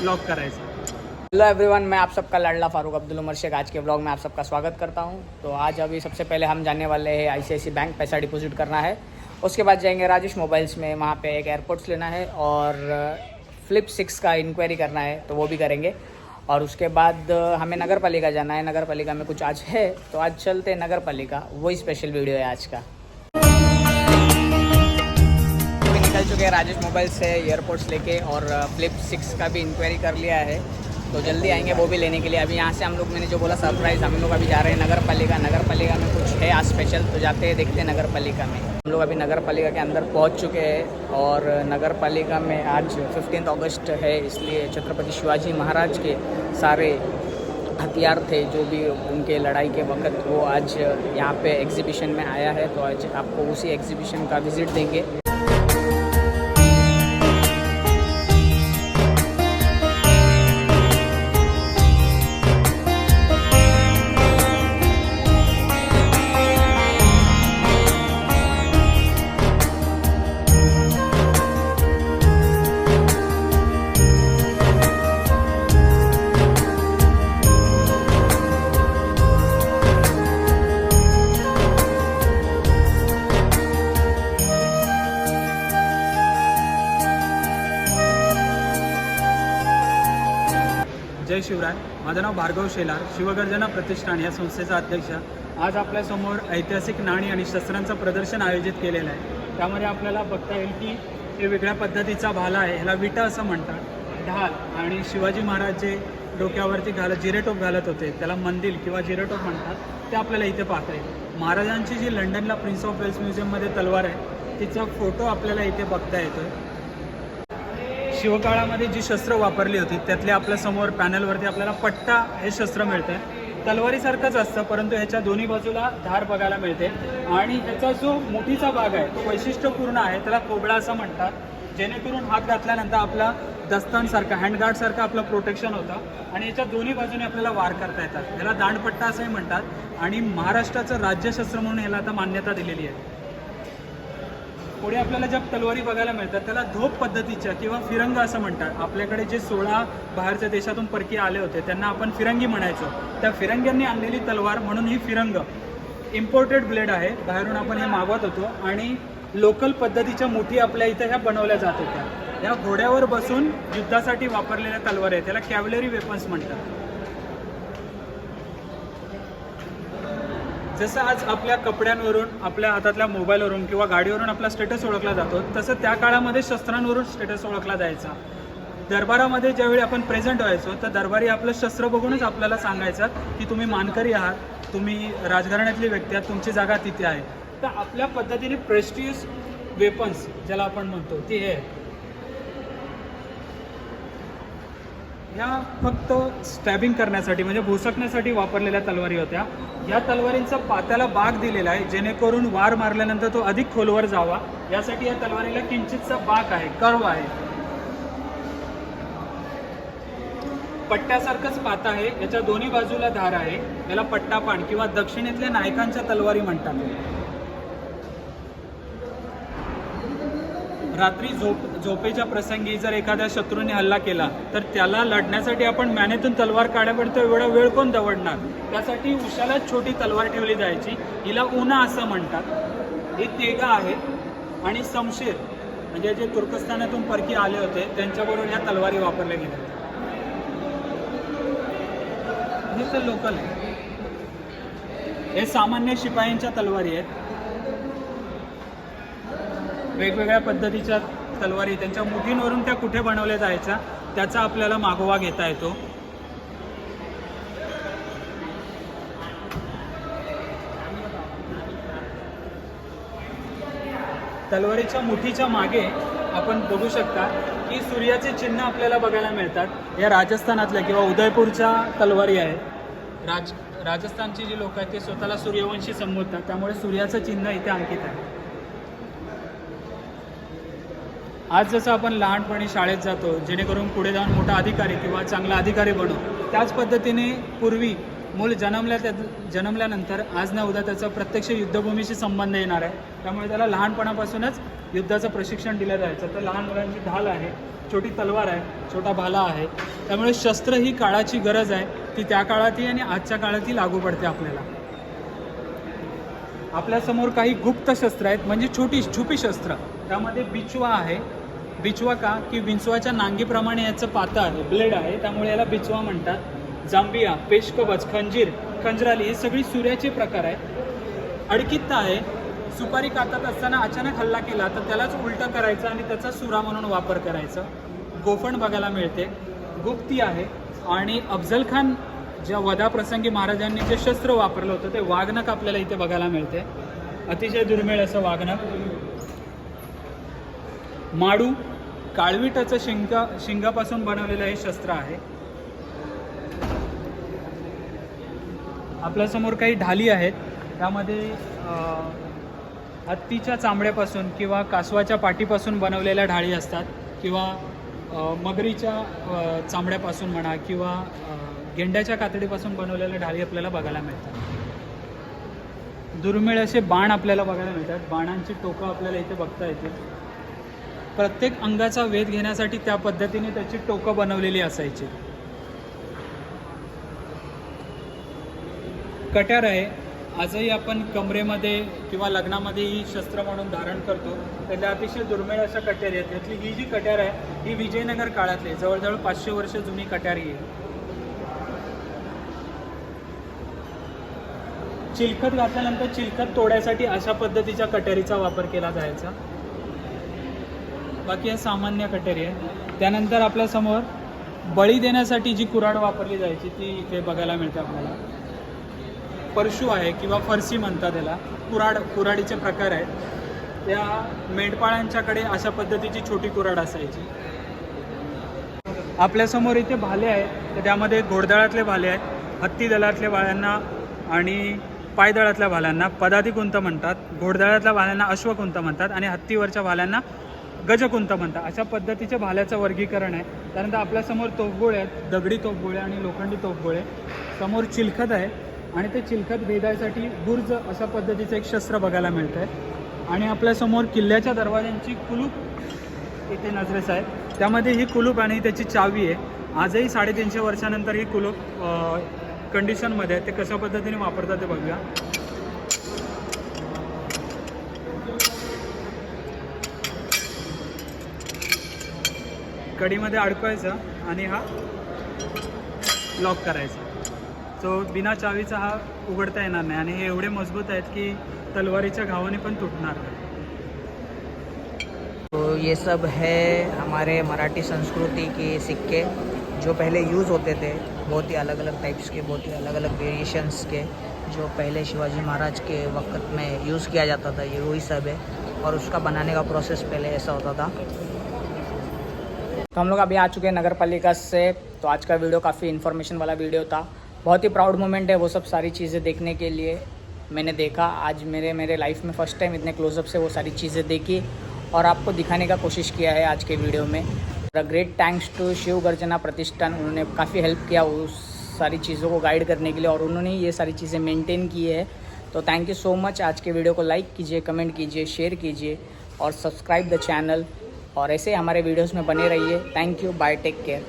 Blog करायचा। Hello everyone, मैं आप सबका लाडला फारूक अब्दुल उमर शेख आज के ब्लॉग में आप सबका स्वागत करता हूं। तो आज अभी सबसे पहले हम जाने वाले हैं ICICI बैंक, पैसा डिपॉजिट करना है। उसके बाद जाएंगे राजेश मोबाइल्स में, वहां पे एक एयरपोर्ट्स लेना है और फ्लिप 6 का इंक्वायरी करना है, तो वो भी करेंगे। और उसके बाद हमें नगर पालिका जाना है। नगर पालिका में कुछ आज है, तो आज चलते हैं नगर पालिका, वही स्पेशल वीडियो है आज का। अभी निकल चुके हैं राजेश मोबाइल से एयरपोर्ट्स लेके, और फ्लिप 6 का भी इंक्वायरी कर लिया है, तो जल्दी आएंगे वो भी लेने के लिए। अभी यहाँ से हम लोग, मैंने जो बोला सरप्राइज़, हम लोग अभी जा रहे हैं नगर पालिका। नगर पालिका में कुछ है आज स्पेशल, तो जाते हैं देखते हैं नगर पालिका में। हम लोग अभी नगर पालिका के अंदर पहुँच चुके हैं, और नगर पालिका में आज 15 अगस्त है, इसलिए छत्रपति शिवाजी महाराज के सारे हथियार थे जो भी उनके लड़ाई के वक्त, वो आज यहाँ पे एग्जीबिशन में आया है। तो आज आपको उसी एग्जीबिशन का विज़िट देंगे। जय शिवराय। माझं नाव भार्गव शेलार, शिवगर्जना प्रतिष्ठान या संस्थेचा अध्यक्ष। आज आपल्यासमोर ऐतिहासिक नाणी आणि शस्त्रांचं प्रदर्शन आयोजित केलेलं आहे। त्यामध्ये आपल्याला बघता येईल की हे वेगळ्या पद्धतीचा भाला आहे, ह्याला विटा असं म्हणतात। ढाल आणि शिवाजी महाराज जे डोक्यावरती जिरेटोप घालत होते, त्याला मंदिल किंवा जिरेटोप म्हणतात, ते आपल्याला इथे पाहता येईल। महाराजांची जी लंडनला प्रिन्स ऑफ वेल्स म्युझियममध्ये तलवार आहे, तिचा फोटो आपल्याला इथे बघता येतोय। शिवकाळामध्ये जी शस्त्र वापरली होती त्यातले आपल्या समोर पॅनलवरती आपल्याला पट्टा हे शस्त्र मिळतं आहे। तलवारीसारखंच असतं, परंतु ह्याच्या दोन्ही बाजूला धार बघायला मिळते, आणि ह्याचा जो मोठीचा भाग आहे तो वैशिष्ट्यपूर्ण आहे, त्याला कोबळा असं म्हणतात, जेणेकरून हात घातल्यानंतर आपला दस्तांसारखा, हँडगार्डसारखं आपलं प्रोटेक्शन होतं, आणि याच्या दोन्ही बाजूने आपल्याला वार करता येतात। ह्याला दांडपट्टा असंही म्हणतात, आणि महाराष्ट्राचं राज्यशस्त्र म्हणून ह्याला आता मान्यता दिलेली आहे। पुढे आपल्याला ज्या तलवारी बघायला मिळतात त्याला धोप पद्धतीच्या किंवा फिरंग असं म्हणतात। आपल्याकडे जे 16 बाहेरच्या देशातून परकीय आले होते त्यांना आपण फिरंगी म्हणायचो, त्या फिरंग्यांनी आणलेली तलवार म्हणून ही फिरंग इम्पोर्टेड ब्लेड आहे, बाहेरून आपण हे मागवत होतो, आणि लोकल पद्धतीच्या मुठी आपल्या इथं ह्या बनवल्या जात होत्या। या घोड्यावर बसून युद्धासाठी वापरलेल्या तलवार आहेत, त्याला कॅव्हलरी वेपन्स म्हणतात। जसं आज आपल्या कपड्यांवरून, आपल्या हातातल्या मोबाईलवरून किंवा गाडीवरून आपला स्टेटस ओळखला जातो, तसं त्या काळामध्ये शस्त्रांवरून स्टेटस ओळखला जायचा। दरबारामध्ये ज्यावेळी आपण प्रेझेंट व्हायचो, तर दरबारी आपलं शस्त्र बघूनच आपल्याला सांगायचं की तुम्ही मानकरी आहात, तुम्ही राजघराण्यातली व्यक्ती आहात, तुमची जागा तिथे आहे। तर आपल्या पद्धतीने प्रेस्टिजियस वेपन्स ज्याला आपण म्हणतो ती हे ह्या फक्त स्टॅबिंग करण्यासाठी, म्हणजे भुसकण्यासाठी वापरलेल्या तलवारी होत्या। या तलवारींचा पात्याला बाक दिलेला आहे, जेणेकरून वार मारल्यानंतर तो अधिक खोलवर जावा, यासाठी या तलवारीला किंचितचा बाक आहे, कर्व आहे। पट्ट्यासारखंच पाता आहे, याच्या दोन्ही बाजूला धार आहे, याला पट्टापाण किंवा दक्षिणेतल्या नायकांच्या तलवारी म्हणतात। रात्री झोपेच्या प्रसंगी जर एखाद्या शत्रूने हल्ला केला तर त्याला लढण्यासाठी आपण मॅनेतून तलवार काढ्यापर्यंत एवढा वेळ कोण दवडणार, त्यासाठी उशालाच छोटी तलवार ठेवली जायची, हिला उना असं म्हणतात। हे तेगा आहेत, आणि शमशीर म्हणजे जे तुर्कस्तानातून परकी आले होते त्यांच्याबरोबर ह्या तलवारी वापरल्या गेल्या। हे तर लोकल आहे, हे सामान्य शिपायांच्या तलवारी आहेत। वेगवेगळ्या पद्धतीच्या तलवारी, त्यांच्या मुठींवरून त्या कुठे बनवल्या जायच्या त्याचा आपल्याला मागोवा घेता येतो। तलवारीच्या मुठीच्या मागे आपण बघू शकता की सूर्याचे चिन्ह आपल्याला बघायला मिळतात। या राजस्थानातल्या किंवा उदयपूरच्या तलवारी आहेत। राजस्थानची जी लोक आहेत ते स्वतःला सूर्यवंशी संबोधतात, त्यामुळे सूर्याचं चिन्ह इथे अंकित आहे। आज जसं आपण लहानपणी शाळेत जातो जेणेकरून पुढे जाऊन मोठा अधिकारी किंवा चांगला अधिकारी बनू, त्याच पद्धतीने पूर्वी मूल जन्मल्यानंतर आज ना उद्या त्याचा प्रत्यक्ष युद्धभूमीशी संबंध येणार आहे, त्यामुळे त्याला लहानपणापासूनच युद्धाचं प्रशिक्षण दिलं जायचं। तर लहान मुलांची ढाल आहे, छोटी तलवार आहे, छोटा भाला आहे. त्यामुळे शस्त्र ही काळाची गरज आहे, ती त्या काळातही आणि आजच्या काळातही लागू पडते आपल्याला. आपल्यासमोर काही गुप्त शस्त्र आहेत, म्हणजे छुपी शस्त्र. त्यामध्ये बिचवा आहे. बिचवा का की विंचवाच्या नांगीप्रमाणे याचं पातं आहे, ब्लेड आहे, त्यामुळे याला बिचवा म्हणतात. जांबिया, पेशकवच, खंजराली हे सगळी सूर्याचे प्रकार आहेत. अडकित्ता आहे, सुपारी कातत असताना अचानक हल्ला केला तर त्यालाच उलटं करायचं आणि त्याचा सुरा म्हणून वापर करायचा. गोफण बघायला मिळते. गुप्ती आहे. आणि अफजल खान ज्या वधाप्रसंगी महाराजांनी जे शस्त्र वापरलं होतं ते वाघनख आपल्याला इथे बघायला मिळते. अतिशय दुर्मिळ असं वाघनख. माडू, काळविटाचं शिंगापासून बनवलेलं हे शस्त्र आहे. आपल्यासमोर काही ढाली आहेत. त्यामध्ये हत्तीच्या चामड्यापासून किंवा कासवाच्या पाठीपासून बनवलेल्या ढाळी असतात, किंवा मगरीच्या चामड्यापासून म्हणा, किंवा गेंड्याच्या कातडीपासून बनवलेल्या ढाळी आपल्याला बघायला मिळतात. दुर्मिळ असे बाण आपल्याला बघायला मिळतात. बाणांची टोकं आपल्याला इथे बघता येतील. प्रत्येक अंगाचा वेध घेण्यासाठी त्या पद्धतीने त्याची टोकं बनवलेली असायची. कट्यार आहे. आजही आपण कमरेमध्ये किंवा लग्नामध्ये ही शस्त्र म्हणून धारण करतो. त्याला अतिशय दुर्मिळ अशा कट्यारी आहेत. त्यातली ही जी कट्यार आहे ही विजयनगर काळातली, जवळजवळ 500 वर्ष जुनी कट्यारी आहे. चिलखत घातल्यानंतर चिलखत तोडायसाठी अशा पद्धतीच्या कट्यारीचा वापर केला जायचा. बाकी या सामान्य कट्यारी आहे. त्यानंतर आपल्यासमोर बळी देण्यासाठी जी कुऱ्हाड वापरली जायची ती इथे बघायला मिळते आपल्याला. परशू आहे किंवा फरसी म्हणतात त्याला. कुऱ्हाडीचे प्रकार आहेत. त्या मेंढपाळांच्याकडे अशा पद्धतीची छोटी कुऱ्हाड असायची. आपल्यासमोर इथे भाले आहेत. तर त्यामध्ये घोडदळातले भाले आहेत, हत्ती दलातल्या भाल्यांना आणि पायदळातल्या भाल्यांना पदातिकुंत म्हणतात, घोडदळातल्या भाल्यांना अश्वकुंत म्हणतात आणि हत्तीवरच्या भाल्यांना गजकुंत म्हणतात. अशा पद्धतीच्या भाल्याचं वर्गीकरण आहे. त्यानंतर आपल्यासमोर तोफगोळे आहेत, दगडी तोफगोळे आणि लोखंडी तोफगोळे. समोर चिलखत आहे आणि ते चिलखत भेदायसाठी गुर्ज अशा पद्धतीचं एक शस्त्र बघायला मिळतं आहे. आणि आपल्यासमोर किल्ल्याच्या दरवाजांची कुलूप इथे नजरेस आहे. त्यामध्ये ही कुलूप आणि त्याची चावी आहे. आजही 350 वर्षानंतर ही कुलूप कंडिशनमध्ये आहे. ते कशा पद्धतीने वापरतात ते बघूया. कडीमध्ये अडकवायचं आणि हा लॉक करायचा. तो बिना चावीचा हा उघडता येणार नाही आणि हे एवढे मजबूत आहेत की तलवारीच्या घावाने पण तुटणार नाही. तो ये सब है हमारे मराठी संस्कृति के सिक्के जो पहले यूज़ होते थे, बहुत ही अलग अलग टाइप्स के, बहुत ही अलग अलग वेरिएशंस के, जो पहले शिवाजी महाराज के वक्त में यूज़ किया जाता था. ये वही सब है और उसका बनाने का प्रोसेस पहले ऐसा होता था. तो हम लोग अभी आ चुके हैं नगर पालिका से. तो आज का वीडियो काफ़ी इन्फॉर्मेशन वाला वीडियो था. बहुत ही प्राउड मोमेंट है वो सब सारी चीज़ें देखने के लिए. मैंने देखा आज मेरे लाइफ में फ़र्स्ट टाइम इतने क्लोजअप से वो सारी चीज़ें देखी और आपको दिखाने का कोशिश किया है आज के वीडियो में. ग्रेट थैंक्स टू शिव गर्जना प्रतिष्ठान. उन्होंने काफ़ी हेल्प किया उस सारी चीज़ों को गाइड करने के लिए और उन्होंने ये सारी चीज़ें मेंटेन की है. तो थैंक यू सो मच. आज के वीडियो को लाइक कीजिए, कमेंट कीजिए, शेयर कीजिए और सब्सक्राइब द चैनल और ऐसे हमारे वीडियोस में बने रहिए. Thank you. Bye. Take care.